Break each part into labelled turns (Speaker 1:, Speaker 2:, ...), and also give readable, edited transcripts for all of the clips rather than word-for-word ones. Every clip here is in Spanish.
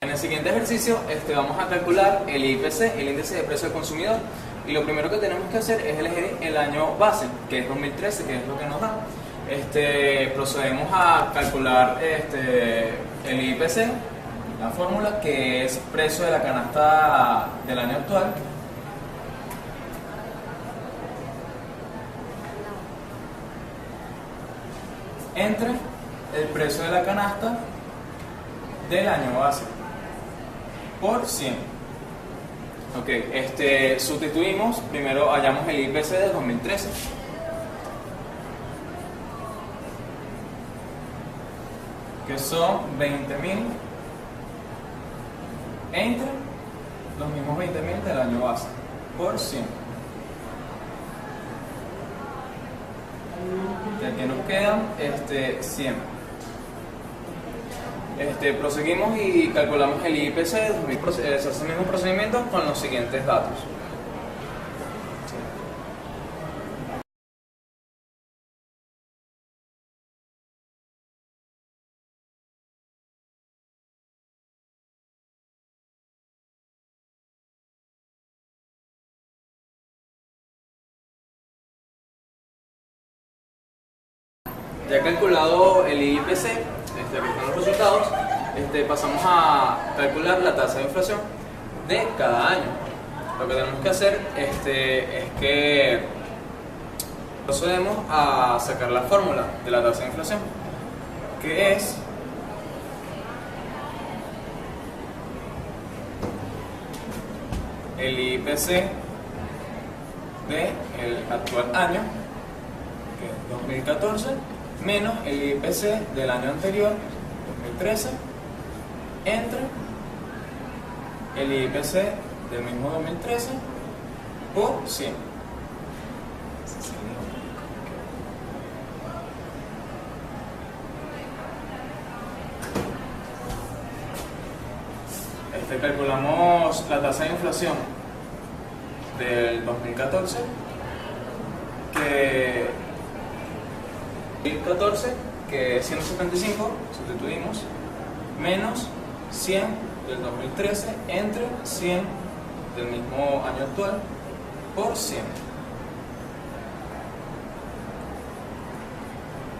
Speaker 1: En el siguiente ejercicio vamos a calcular el IPC, el índice de precio del consumidor, y lo primero que tenemos que hacer es elegir el año base, que es 2013, que es lo que nos da. Procedemos a calcular el IPC, la fórmula que es precio de la canasta del año actual, entre el precio de la canasta del año base por 100. Ok, sustituimos, primero hallamos el IPC de 2013. Que son 20.000 entre los mismos 20.000 del año base por 100. Y aquí nos quedan 100. Proseguimos y calculamos el IPC de 2000. Se hace el mismo procedimiento con los siguientes datos. Ya calculado el IPC, aquí están los resultados, pasamos a calcular la tasa de inflación de cada año. Lo que tenemos que hacer es que procedemos a sacar la fórmula de la tasa de inflación, que es el IPC del actual año, que es 2014, menos el IPC del año anterior, 2013, entre el IPC del mismo 2013 por 100. Calculamos la tasa de inflación del 2014, que es 175, sustituimos, menos 100 del 2013 entre 100 del mismo año actual por 100.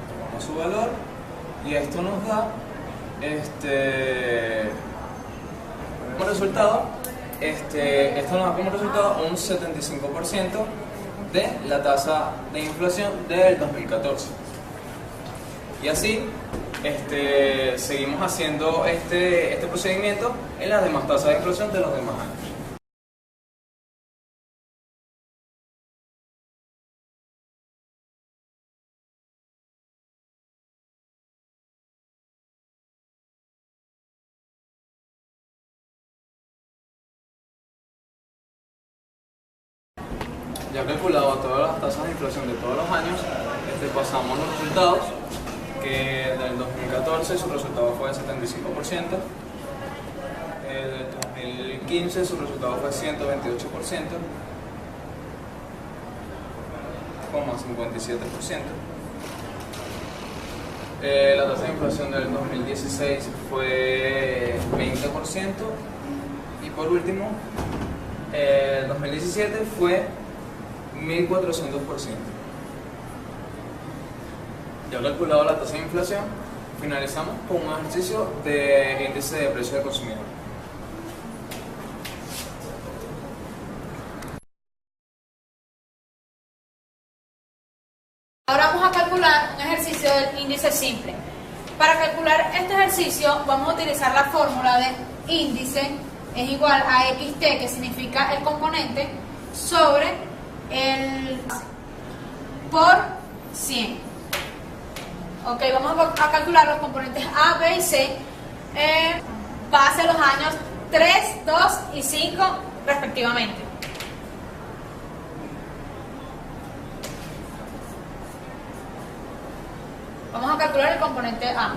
Speaker 1: Tomamos su valor y esto nos da como resultado, esto nos da como resultado un 75% de la tasa de inflación del 2014. Y así seguimos haciendo este procedimiento en las demás tasas de inflación de los demás años. Ya calculado todas las tasas de inflación de todos los años, pasamos los resultados, que del 2014 su resultado fue de 75%, del 2015 su resultado fue 128%, como 57%. La tasa de inflación del 2016 fue 20%, y por último, el 2017 fue 1400%. Ya calculado la tasa de inflación, finalizamos con un ejercicio de índice de precio del consumidor.
Speaker 2: Ahora vamos a calcular un ejercicio del índice simple. Para calcular este ejercicio vamos a utilizar la fórmula de índice es igual a XT, que significa el componente, sobre el por 100. Ok, vamos a calcular los componentes A, B y C base a los años 3, 2 y 5 respectivamente. Vamos a calcular el componente A.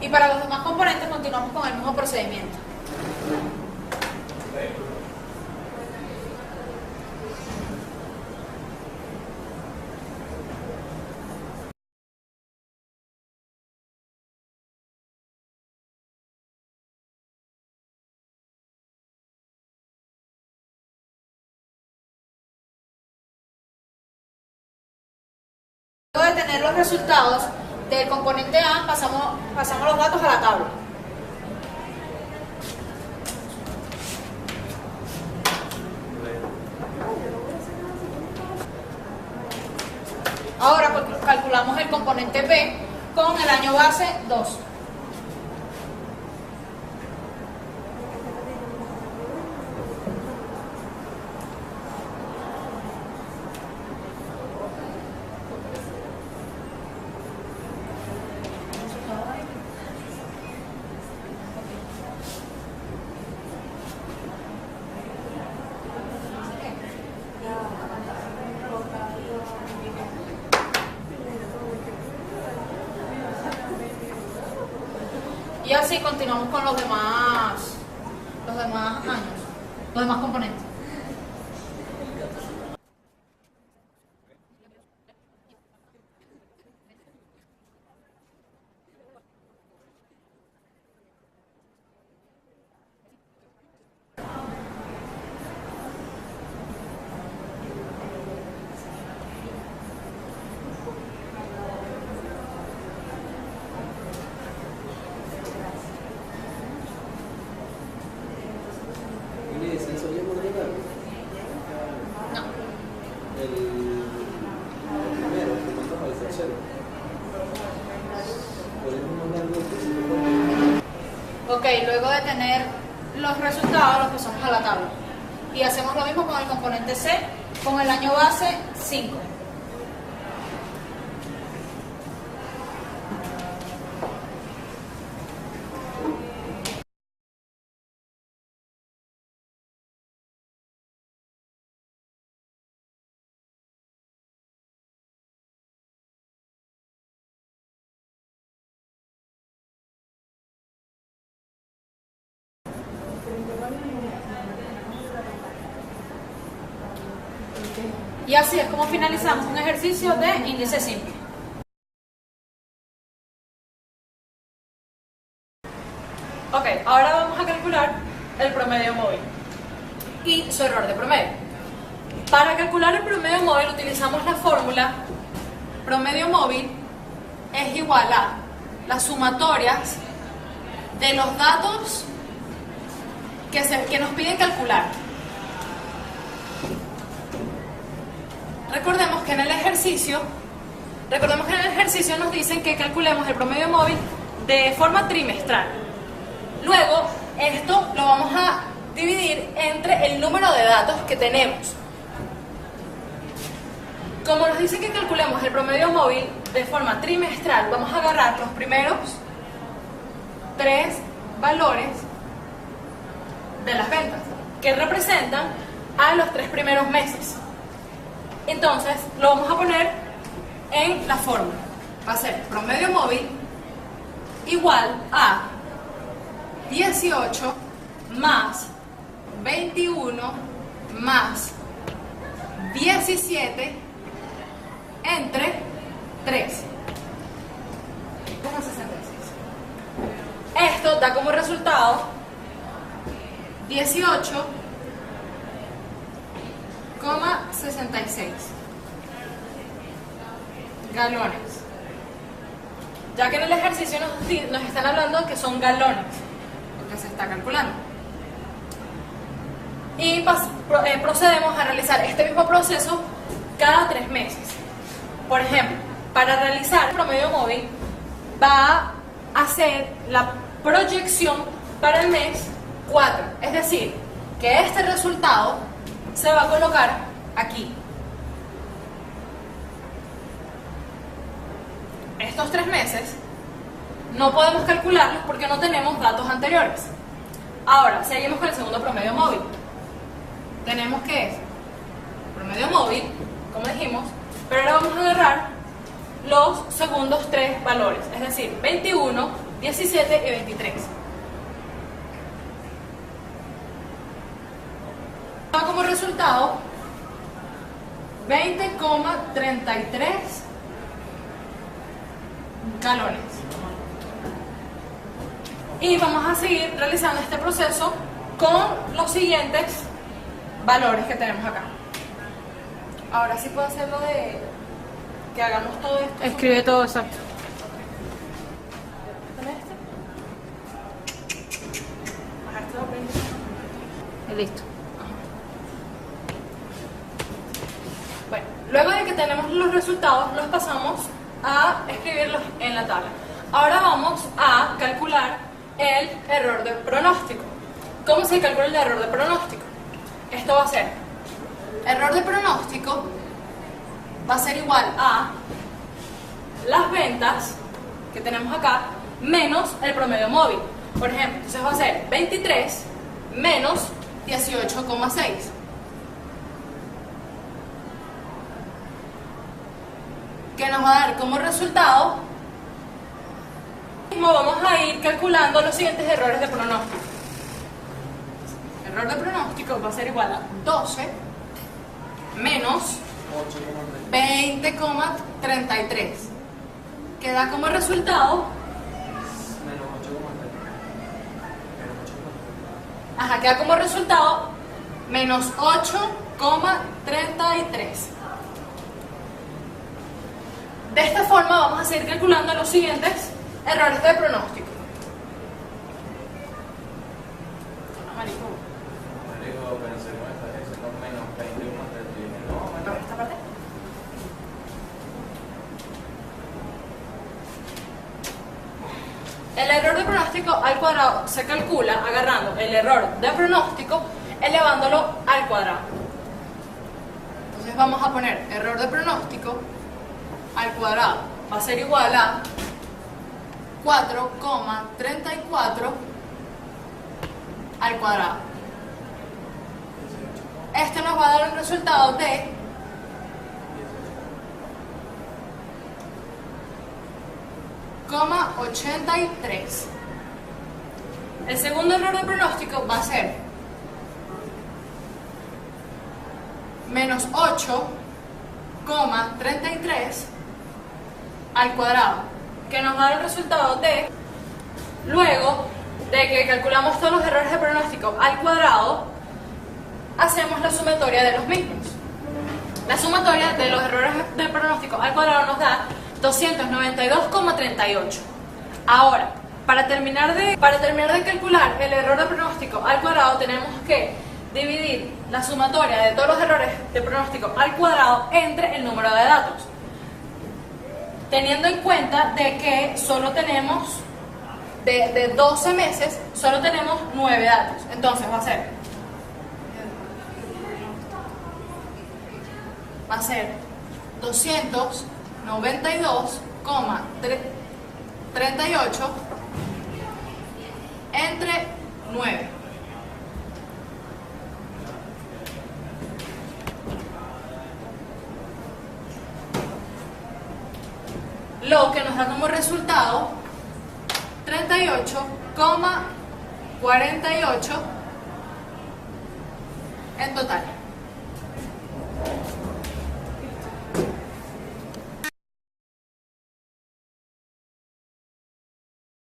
Speaker 2: Y para los demás componentes continuamos con el mismo procedimiento. Luego de tener los resultados del componente A, pasamos los datos a la tabla. Ahora calculamos el componente B con el año base 2. Y así continuamos con los demás años, los demás componentes. No. Ok, luego de tener los resultados los pasamos a la tabla. Y hacemos lo mismo con el componente C, con el año base 5. Y así es como finalizamos un ejercicio de índice simple. Ok, ahora vamos a calcular el promedio móvil y su error de promedio. Para calcular el promedio móvil utilizamos la fórmula promedio móvil es igual a las sumatorias de los datos que nos piden calcular. Recordemos que en el ejercicio nos dicen que calculemos el promedio móvil de forma trimestral. Luego, esto lo vamos a dividir entre el número de datos que tenemos. Como nos dicen que calculemos el promedio móvil de forma trimestral, vamos a agarrar los primeros 3 valores de las ventas, que representan a los 3 primeros meses. Entonces, lo vamos a poner en la fórmula. Va a ser promedio móvil igual a 18 más 21 más 17 entre 3. Esto da como resultado 18,66 galones, ya que en el ejercicio nos están hablando que son galones lo que se está calculando. Y procedemos a realizar este mismo proceso cada 3 meses. Por ejemplo, para realizar el promedio móvil va a hacer la proyección para el mes 4, es decir, que este resultado se va a colocar aquí. Estos 3 meses no podemos calcularlos porque no tenemos datos anteriores. Ahora, seguimos con el segundo promedio móvil. Tenemos que es promedio móvil, como dijimos, pero ahora vamos a agarrar
Speaker 3: los segundos tres valores, es decir, 21, 17 y 23. Como resultado 20,33 galones. Y vamos a seguir realizando este proceso con los siguientes valores que tenemos acá. Ahora sí puedo hacerlo de que hagamos todo esto.
Speaker 2: Escribe todo exacto. Y listo.
Speaker 3: Bueno, luego de que tenemos los resultados, los pasamos a escribirlos en la tabla. Ahora vamos a calcular el error de pronóstico. ¿Cómo se calcula el error de pronóstico? Esto va a ser, error de pronóstico va a ser igual a las ventas que tenemos acá menos el promedio móvil. Por ejemplo, entonces va a ser 23 menos 18,6. Que nos va a dar como resultado, vamos a ir calculando los siguientes errores de pronóstico. El error de pronóstico va a ser igual a 12 menos 20,33, que da como resultado, queda como resultado menos 8,33. De esta forma vamos a seguir calculando los siguientes errores de pronóstico. Marico,
Speaker 1: pero se puede estar con menos 21 más
Speaker 3: esta parte. El error de pronóstico al cuadrado se calcula agarrando el error de pronóstico elevándolo al cuadrado. Entonces vamos a poner error de pronóstico al cuadrado. Va a ser igual a 4,34 al cuadrado. Esto nos va a dar un resultado de 0,83. El segundo error de pronóstico va a ser menos 8,33 al cuadrado, que nos da el resultado de, luego de que calculamos todos los errores de pronóstico al cuadrado, hacemos la sumatoria de los mismos. La sumatoria de los errores de pronóstico al cuadrado nos da 292,38. Ahora, para terminar de calcular el error de pronóstico al cuadrado, tenemos que dividir la sumatoria de todos los errores de pronóstico al cuadrado entre el número de datos, teniendo en cuenta de que solo tenemos de 12 meses, solo tenemos 9 datos. Entonces va a ser 292,38 entre 9. Lo que nos da como resultado 38,48 en total.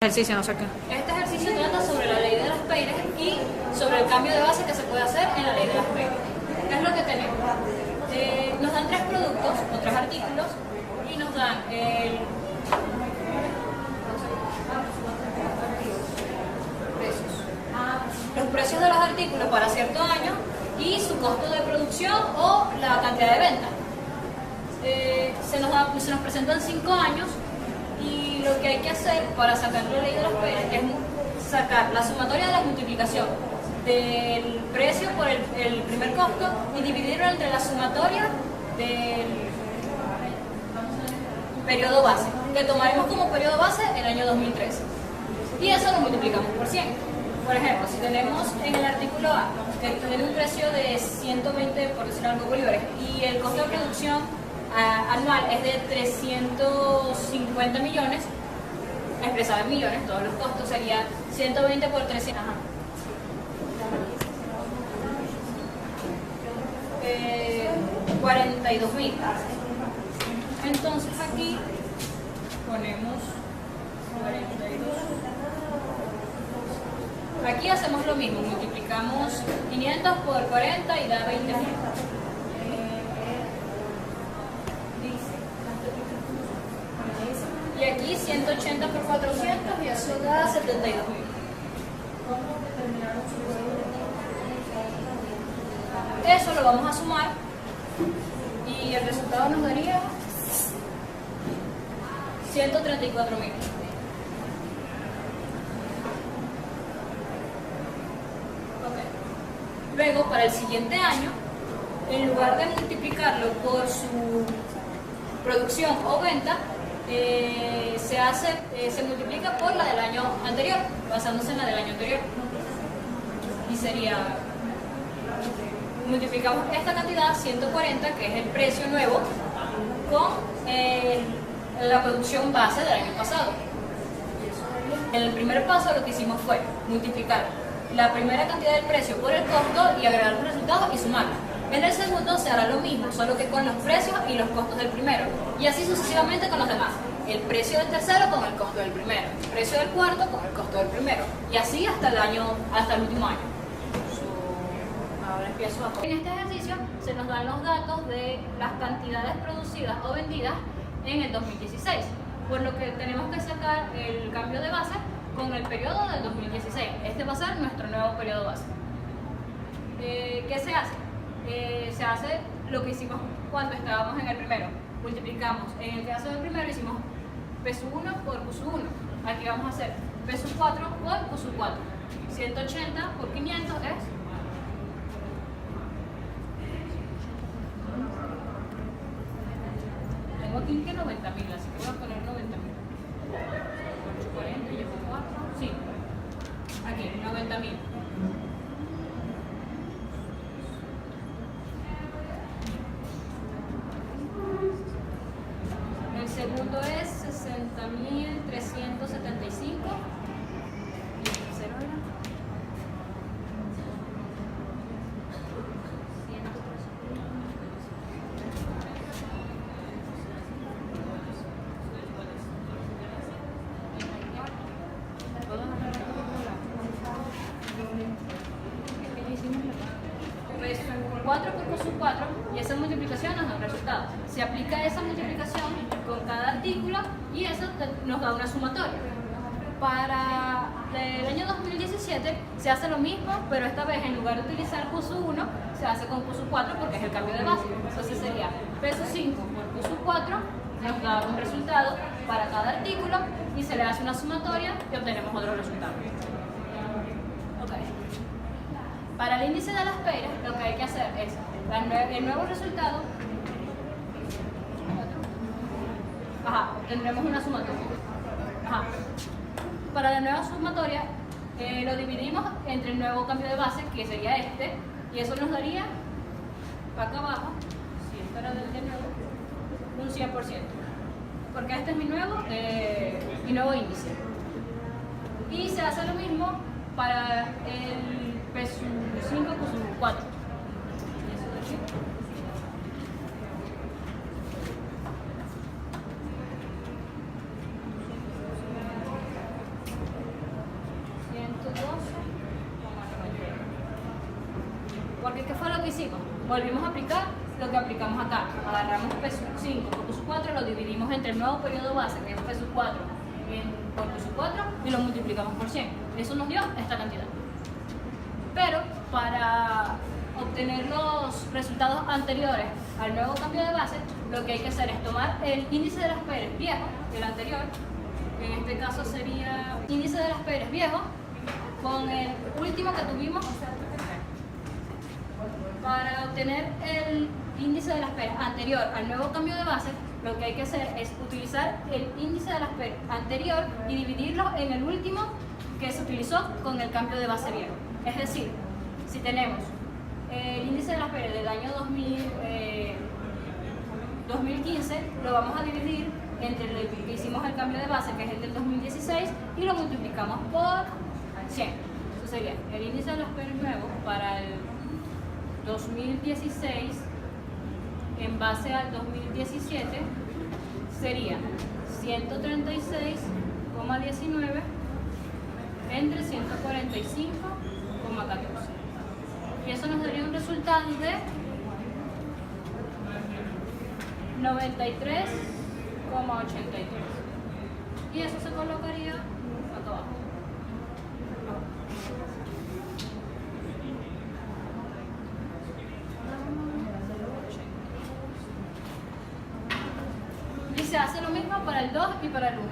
Speaker 2: Ejercicio, no sé qué.
Speaker 4: Este ejercicio trata sobre la ley de las Peires y sobre el cambio de base que se puede hacer en la ley de las Peires. ¿Qué es lo que tenemos? Nos dan 3 productos o 3 artículos y nos dan los precios de los artículos para cierto año y su costo de producción o la cantidad de venta. Se nos presentan 5 años. Y lo que hay que hacer para sacar la ley de las Peires es sacar la sumatoria de la multiplicación del precio por el primer costo y dividirlo entre la sumatoria del periodo base, que tomaremos como periodo base el año 2013. Y eso lo multiplicamos por 100. Por ejemplo, si tenemos en el artículo A que tiene un precio de 120, por decir algo, bolívares, y el costo de producción anual es de 350 millones, expresado en millones, todos los costos serían 120 por 300. Ajá. 42.000. Entonces aquí ponemos 42. Aquí hacemos lo mismo, multiplicamos 500 por 40 y da 20.000. Y aquí 180 por 400 y eso da 72.000. Eso lo vamos a sumar y el resultado nos daría 134.000. Luego, para el siguiente año, en lugar de multiplicarlo por su producción o venta, se multiplica por la del año anterior, basándose en la del año anterior. Y sería, multiplicamos esta cantidad, 140, que es el precio nuevo, con la producción base del año pasado. En el primer paso lo que hicimos fue multiplicar la primera cantidad del precio por el costo y agregar los resultados y sumarlos. En el segundo se hará lo mismo, solo que con los precios y los costos del primero. Y así sucesivamente con los demás. El precio del tercero con el costo del primero. El precio del cuarto con el costo del primero. Y así hasta el último año. Ahora empiezo a... En este ejercicio se nos dan los datos de las cantidades producidas o vendidas en el 2016. Por lo que tenemos que sacar el cambio de base con el periodo del 2016. Este va a ser nuestro nuevo periodo base. ¿Qué se hace? Se hace lo que hicimos cuando estábamos en el primero. Multiplicamos. En el caso del primero hicimos P1 por Q1. Aquí vamos a hacer P4 por Q4. 180 por 500 es... Tengo aquí que 90.000, así que voy a poner 90.000. 840 y 4. Sí. Aquí, 90.000. El segundo es 60.375. Y el tercero era 4 por Q4 y esa multiplicación nos da un resultado. Se aplica esa multiplicación con cada artículo y eso nos da una sumatoria. Para el año 2017 se hace lo mismo, pero esta vez en lugar de utilizar Q1 se hace con Q4 porque es el cambio de base. Entonces sería P5 por Q4, nos da un resultado para cada artículo y se le hace una sumatoria y obtenemos otro resultado. Para el índice de las peras, lo que hay que hacer es el nuevo resultado. Tendremos una sumatoria. Para la nueva sumatoria, lo dividimos entre el nuevo cambio de base, que sería este, y eso nos daría, acá abajo, si esto era del de nuevo, un 100%. Porque este es mi nuevo índice. Y se hace lo mismo para el P5 por 4. Porque ¿qué fue lo que hicimos? Volvimos a aplicar lo que aplicamos acá. Agarramos P5 por Q4, lo dividimos entre el nuevo periodo base, que es P4 por Q4, y lo multiplicamos por 100. Eso nos dio esta cantidad. Pero para obtener los resultados anteriores al nuevo cambio de base, lo que hay que hacer es tomar el índice de las peras viejo, el anterior, que en este caso sería índice de las peras viejo, con el último que tuvimos. Para obtener el índice de las peras anterior al nuevo cambio de base, lo que hay que hacer es utilizar el índice de las peras anterior y dividirlo en el último que se utilizó con el cambio de base viejo. Es decir, si tenemos el índice de las peras del año 2015, 2015, lo vamos a dividir entre el que hicimos el cambio de base, que es el del 2016, y lo multiplicamos por 100. Eso sería el índice de los precios nuevos para el 2016 en base al 2017 sería 136,19 entre 145,14. Y eso nos daría un resultado de 93,83. Y eso se colocaría acá abajo. Y se hace lo mismo para el 2 y para el 1.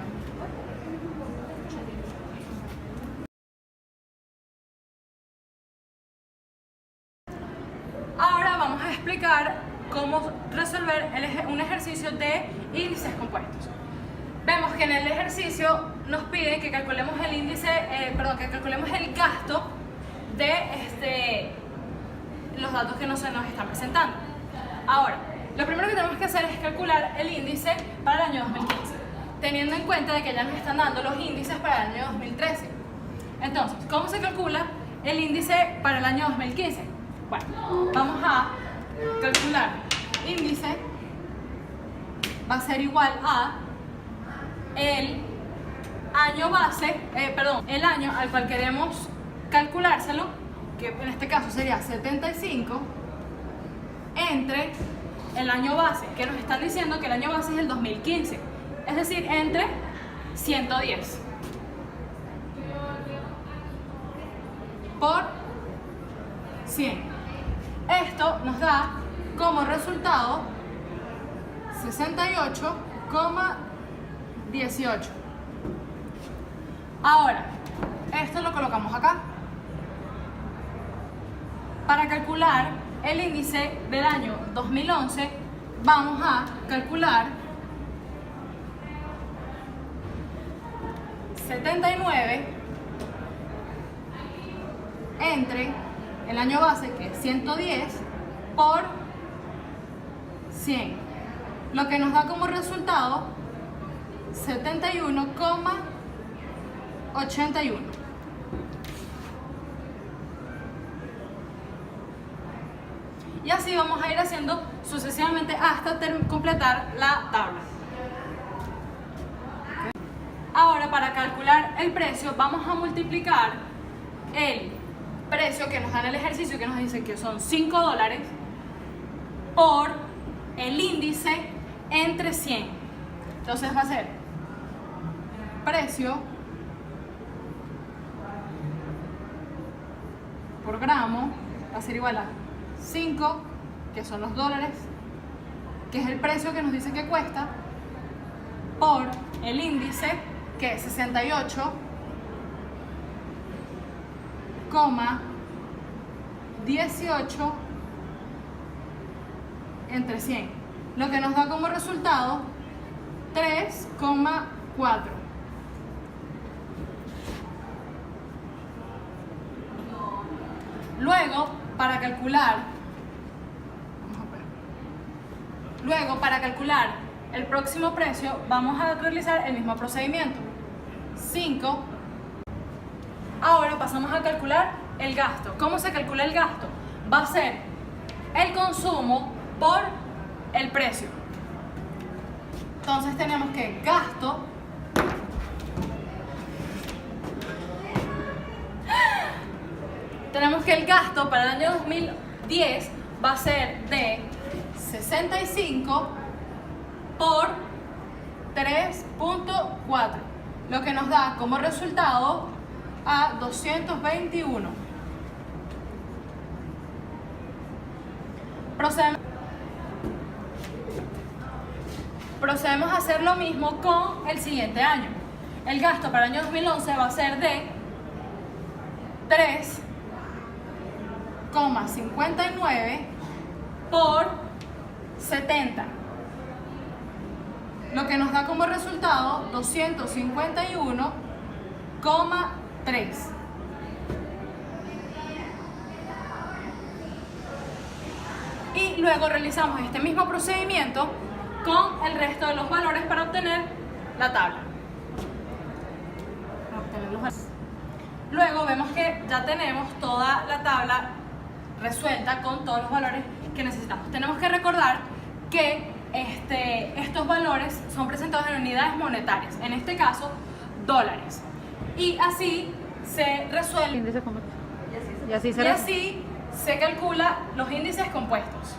Speaker 3: Ahora vamos a explicar cómo resolver un ejercicio de índices compuestos. Vemos que en el ejercicio nos pide que calculemos el índice, que calculemos el gasto de los datos que se nos están presentando. Ahora, lo primero que tenemos que hacer es calcular el índice para el año 2015, teniendo en cuenta de que ya nos están dando los índices para el año 2013. Entonces, ¿cómo se calcula el índice para el año 2015? Bueno, vamos a calcular índice, va a ser igual a el año base, el año al cual queremos calculárselo, que en este caso sería 75, entre el año base, que nos están diciendo que el año base es el 2015, es decir, entre 110 por 100. Esto nos da como resultado 68,18. Ahora, esto lo colocamos acá. Para calcular el índice del año 2011, vamos a calcular 79 entre el año base, que es 110, por 100, lo que nos da como resultado 71,81. Y así vamos a ir haciendo sucesivamente hasta completar la tabla. Ahora, para calcular el precio, vamos a multiplicar el precio que nos da en el ejercicio, que nos dice que son $5, por el índice entre 100. Entonces va a ser precio por gramo, va a ser igual a 5, que son los dólares, que es el precio que nos dice que cuesta, por el índice, que es 68,18 entre 100, lo que nos da como resultado 3,4. Luego, para calcular el próximo precio, vamos a realizar el mismo procedimiento. 5. Ahora pasamos a calcular el gasto. ¿Cómo se calcula el gasto? Va a ser el consumo por el precio. Entonces tenemos que gasto el gasto para el año 2010 va a ser de 65 por 3.4, lo que nos da como resultado a 221. Procedemos a hacer lo mismo con el siguiente año. El gasto para el año 2011 va a ser de 3,59 por 70, lo que nos da como resultado 251,3. Y luego realizamos este mismo procedimiento con el resto de los valores para obtener la tabla. Luego vemos que ya tenemos toda la tabla resuelta con todos los valores que necesitamos. Tenemos que recordar que estos valores son presentados en unidades monetarias, en este caso dólares, y así se resuelve
Speaker 2: Y así
Speaker 3: y así se calcula los índices compuestos.